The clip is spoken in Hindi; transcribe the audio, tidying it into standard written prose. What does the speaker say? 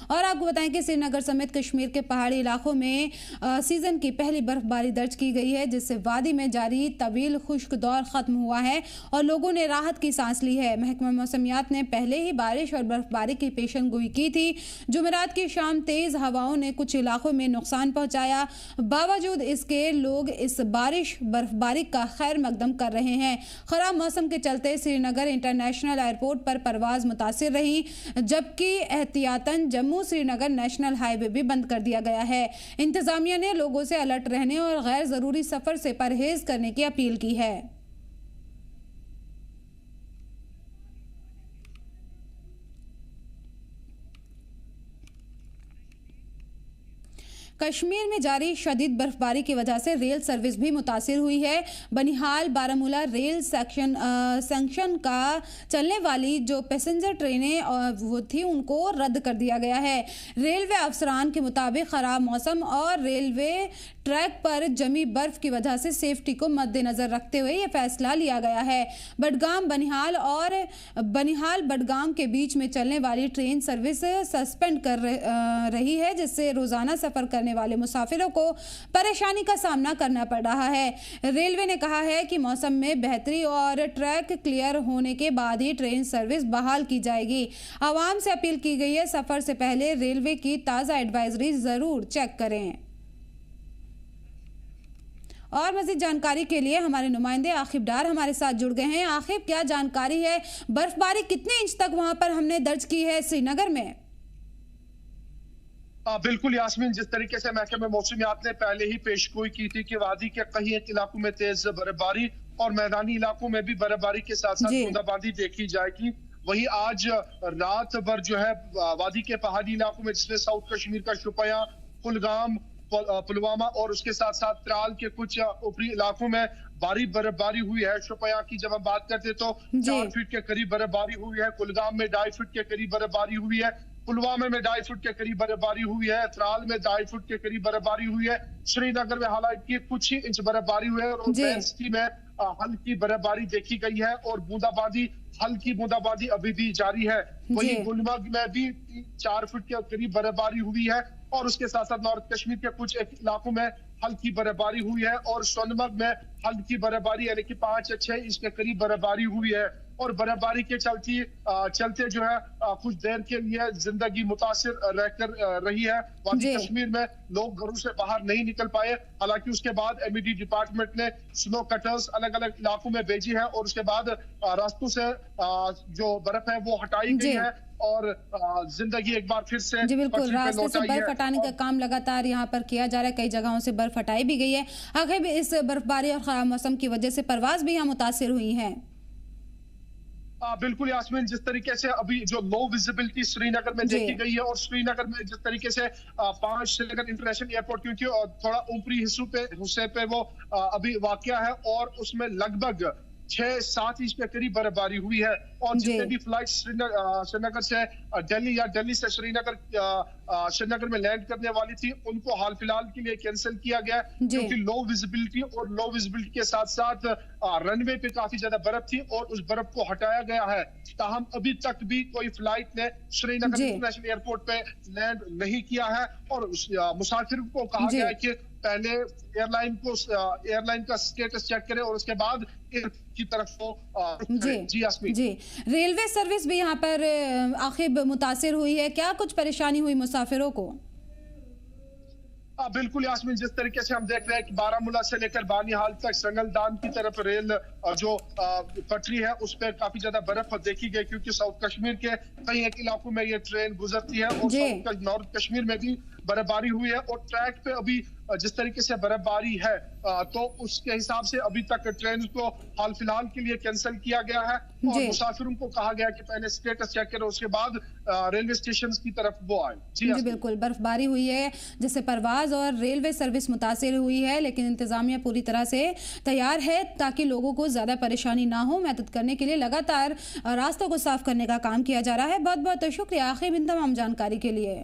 और आपको बताएं कि श्रीनगर समेत कश्मीर के पहाड़ी इलाकों में सीजन की पहली बर्फबारी दर्ज की गई है, जिससे वादी में जारी तवील खुश्क दौर खत्म हुआ है और लोगों ने राहत की सांस ली है। महकमा मौसमियात ने पहले ही बारिश और बर्फबारी की पेशनगोई की थी। जुमेरात की शाम तेज हवाओं ने कुछ इलाकों में नुकसान पहुंचाया। बावजूद इसके लोग इस बारिश बर्फबारी का खैर मकदम कर रहे हैं। खराब मौसम के चलते श्रीनगर इंटरनेशनल एयरपोर्ट पर परवाज मुतासिर रही, जबकि एहतियातन जम्मू श्रीनगर नेशनल हाईवे भी बंद कर दिया गया है। इंतजामिया ने लोगों से अलर्ट रहने और गैर जरूरी सफर से परहेज करने की अपील की है। कश्मीर में जारी शदीद बर्फबारी की वजह से रेल सर्विस भी मुतासिर हुई है। बनिहाल बारामूला रेल सेक्शन का चलने वाली जो पैसेंजर ट्रेनें वो थी उनको रद्द कर दिया गया है। रेलवे अफसरान के मुताबिक खराब मौसम और रेलवे ट्रैक पर जमी बर्फ की वजह से सेफ्टी को मद्देनजर रखते हुए यह फैसला लिया गया है। बडगाम बनिहाल और बनिहाल बडगाम के बीच में चलने वाली ट्रेन सर्विस सस्पेंड कर रही है, जिससे रोजाना सफर करने वाले मुसाफिरों को परेशानी का सामना करना पड़ रहा है। रेलवे ने कहा है कि मौसम में बेहतरी और ट्रैक क्लियर होने के बाद ही ट्रेन सर्विस बहाल की जाएगी। आवाम से अपील की गई है, सफर से पहले रेलवे की ताज़ा एडवाइजरी जरूर चेक करें। और मज़ीद जानकारी के लिए हमारे नुमाइंदे आखिब डार हमारे साथ जुड़ गए हैं। आखिब, क्या जानकारी है? बर्फबारी कितने इंच तक वहां पर हमने दर्ज की है श्रीनगर में? बिल्कुल यास्मीन, जिस तरीके से महकमे मौसमियात ने पहले ही पेशगोई की थी कि वादी के कई एक इलाकों में तेज बर्फबारी और मैदानी इलाकों में भी बर्फबारी के साथ साथ बूंदाबांदी देखी जाएगी, वहीं आज रात भर जो है वादी के पहाड़ी इलाकों में, जिसमें साउथ कश्मीर का शुपियां, कुलगाम, पुलवामा और उसके साथ साथ त्राल के कुछ ऊपरी इलाकों में भारी बर्फबारी हुई है। शुपियां की जब हम बात करते तो 4 फीट के करीब बर्फबारी हुई है, कुलगाम में 2.5 फीट के करीब बर्फबारी हुई है, पुलवामा में 2.5 फुट के करीब बर्फबारी हुई है, त्राल में 2.5 फुट के करीब बर्फबारी हुई है, श्रीनगर में हालांकि कुछ ही इंच बर्फबारी हुई है और बेंसटी में हल्की बर्फबारी देखी गई है और हल्की बूंदाबांदी अभी भी जारी है। वहीं गुलमर्ग में भी 4 फुट के करीब बर्फबारी हुई है और उसके साथ साथ नॉर्थ कश्मीर के कुछ इलाकों में हल्की बर्फबारी हुई है और सोनमर्ग में हल्की बर्फबारी यानी कि 5 या 6 इंच के करीब बर्फबारी हुई है। और बर्फबारी के चलते जो है कुछ देर के लिए जिंदगी मुतासिर रहकर रही है। वादी कश्मीर में लोग घरों से बाहर नहीं निकल पाए, हालांकि उसके बाद एमईडी डिपार्टमेंट ने स्नो कटर्स अलग अलग इलाकों में भेजी है और उसके बाद रास्तों से जो बर्फ है वो हटाई गई है और जिंदगी एक बार फिर से बिल्कुल रास्ते से बर्फ हटाने का काम लगातार यहाँ पर किया जा रहा है। कई जगहों से बर्फ हटाई भी गई है। आखिर भी इस बर्फबारी और खराब मौसम की वजह से परवाज भी यहाँ मुतासिर हुई है। बिल्कुल यास्मीन, जिस तरीके से अभी जो लो विजिबिलिटी श्रीनगर में देखी गई है और श्रीनगर में जिस तरीके से 5 श्रीनगर इंटरनेशनल एयरपोर्ट क्योंकि थोड़ा ऊपरी हिस्से पे वो अभी वाकया है और उसमें लगभग 6-7 इंच के करीब बर्फबारी हुई है और जितने भी फ्लाइट श्रीनगर से दिल्ली या दिल्ली से श्रीनगर में लैंड करने वाली थी उनको हाल फिलहाल के लिए कैंसिल किया गया क्योंकि लो विजिबिलिटी के साथ साथ रनवे पे काफी ज्यादा बर्फ थी और उस बर्फ को हटाया गया है। ताहम अभी तक भी कोई फ्लाइट ने श्रीनगर इंटरनेशनल एयरपोर्ट पे लैंड नहीं किया है और मुसाफिर को कहा गया है कि पहले एयरलाइन का स्टेटस चेक करें और उसके बाद की तरफ को जी। रेलवे सर्विस भी यहाँ पर आखिर मुतासिर हुई है, क्या कुछ परेशानी हुई मुसाफिरों को? बिल्कुल यास्मीन, जिस तरीके से हम देख रहे हैं कि बारामूला से लेकर बानीहाल तक संगलदान की तरफ रेल जो पटरी है उस पर काफी ज्यादा बर्फ देखी गई क्योंकि साउथ कश्मीर के कई एक इलाकों में ये ट्रेन गुजरती है और नॉर्थ कश्मीर में भी बर्फबारी हुई है और ट्रैक पे अभी जिस तरीके से बर्फबारी है तो उसके हिसाब से अभी तक ट्रेन को हाल फिलहाल के लिए कैंसिल किया गया है और मुसाफिरों को कहा गया कि पहले स्टेटस चेक करें उसके बाद रेलवे स्टेशन की तरफ वो आए। जी बिल्कुल, बर्फबारी हुई है जिससे परवाज और रेलवे सर्विस मुतासिर हुई है, लेकिन इंतजामिया पूरी तरह से तैयार है ताकि लोगों को ज्यादा परेशानी ना हो। मदद करने के लिए लगातार रास्तों को साफ करने का काम किया जा रहा है। बहुत बहुत शुक्रिया आखिब इन तमाम जानकारी के लिए।